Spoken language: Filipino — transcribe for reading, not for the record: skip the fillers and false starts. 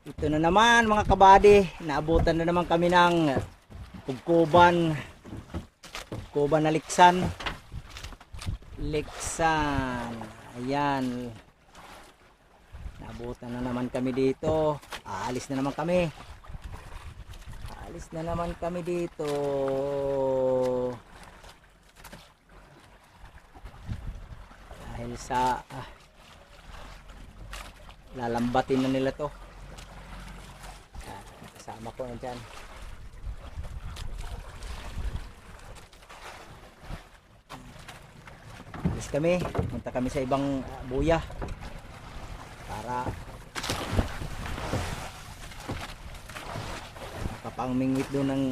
Ito na naman mga kabady, naabutan na naman kami ng Kuban na Liksan. Ayan. Naabutan na naman kami dito. Aalis na naman kami. Dito. Dahil sa lalambatin na nila to. Kasama ko na dyan. Alis kami. Punta kami sa ibang buya. Para makapangmingwit doon ng